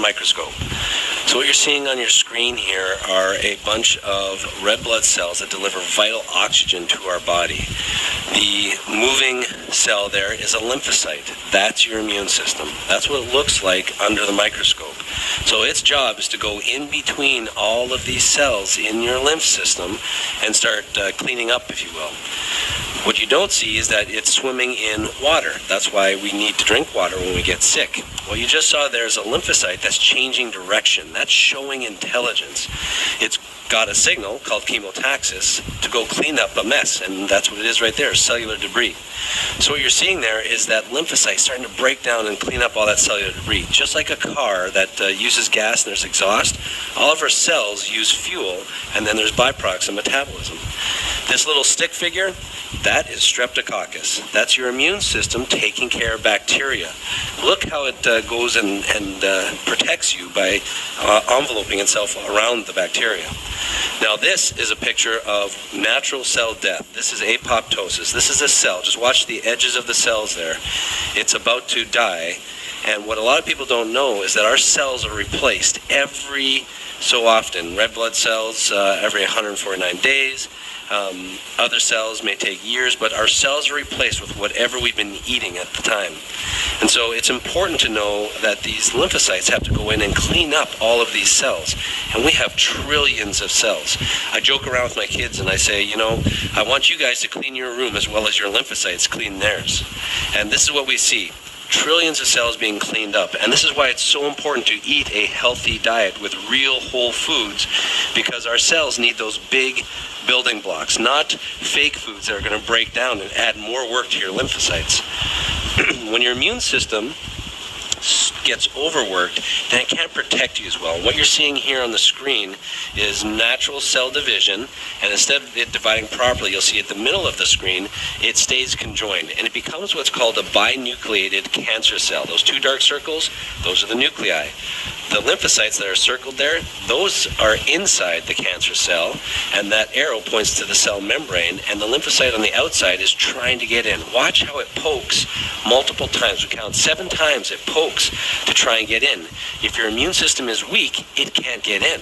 microscope. So what you're seeing on your screen here are a bunch of red blood cells that deliver vital oxygen to our body. The moving cell there is a lymphocyte. That's your immune system. That's what it looks like under the microscope. So its job is to go in between all of these cells in your lymph system and start cleaning up, if you will. What you don't see is that it's swimming in water. That's why we need to drink water when we get sick. What you just saw there is a lymphocyte that's changing direction. That's showing intelligence. It's got a signal called chemotaxis to go clean up a mess, and that's what it is right there, cellular debris. So what you're seeing there is that lymphocyte starting to break down and clean up all that cellular debris. Just like a car that uses gas and there's exhaust, all of our cells use fuel, and then there's byproducts of metabolism. This little stick figure, that is streptococcus. That's your immune system taking care of bacteria. Look how it goes and protects you by enveloping itself around the bacteria. Now this is a picture of natural cell death. This is apoptosis. This is a cell. Just watch the edges of the cells there. It's about to die. And what a lot of people don't know is that our cells are replaced every so often. Red blood cells every 149 days. Other cells may take years, but our cells are replaced with whatever we've been eating at the time. And so it's important to know that these lymphocytes have to go in and clean up all of these cells. And we have trillions of cells. I joke around with my kids and I say, you know, I want you guys to clean your room as well as your lymphocytes clean theirs. And this is what we see. Trillions of cells being cleaned up. And this is why it's so important to eat a healthy diet with real whole foods, because our cells need those big building blocks, not fake foods that are going to break down and add more work to your lymphocytes. When your immune system gets overworked, then it can't protect you as well. What you're seeing here on the screen is natural cell division, and instead of it dividing properly, you'll see at the middle of the screen, it stays conjoined, and it becomes what's called a binucleated cancer cell. Those two dark circles, those are the nuclei. The lymphocytes that are circled there, those are inside the cancer cell, and that arrow points to the cell membrane, and the lymphocyte on the outside is trying to get in. Watch how it pokes multiple times. We count 7 times it pokes to try and get in. If your immune system is weak, it can't get in.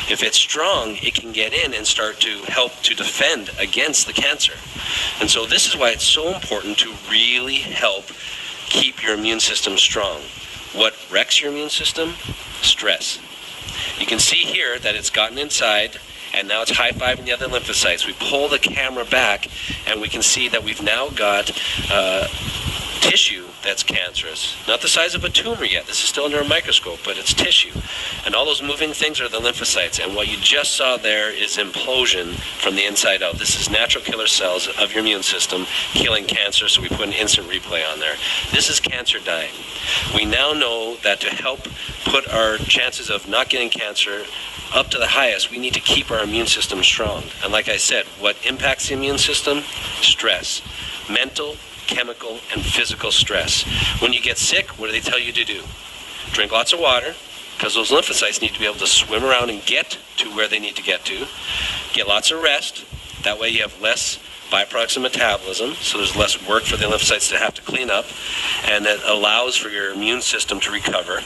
If it's strong, it can get in and start to help to defend against the cancer. And so this is why it's so important to really help keep your immune system strong. What wrecks your immune system? Stress. You can see here that it's gotten inside, and now it's high-fiving the other lymphocytes. We pull the camera back, and we can see that we've now got tissue that's cancerous. Not the size of a tumor yet. This is still under a microscope, but it's tissue. And all those moving things are the lymphocytes. And what you just saw there is implosion from the inside out. This is natural killer cells of your immune system killing cancer, so we put an instant replay on there. This is cancer dying. We now know that to help put our chances of not getting cancer up to the highest, we need to keep our immune system strong. And like I said, what impacts the immune system? Stress. Mental, chemical, and physical stress. When you get sick, what do they tell you to do? Drink lots of water, because those lymphocytes need to be able to swim around and get to where they need to get to. Get lots of rest. That way you have less byproducts of metabolism, so there's less work for the lymphocytes to have to clean up, and that allows for your immune system to recover.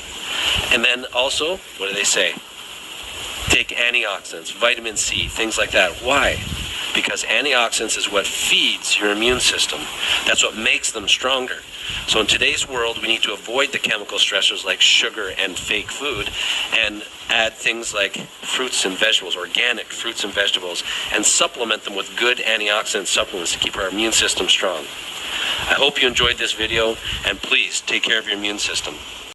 And then also, what do they say? Take antioxidants, vitamin C, things like that. Why? Because antioxidants is what feeds your immune system. That's what makes them stronger. So in today's world, we need to avoid the chemical stressors like sugar and fake food, and add things like fruits and vegetables, organic fruits and vegetables, and supplement them with good antioxidant supplements to keep our immune system strong. I hope you enjoyed this video, and please take care of your immune system.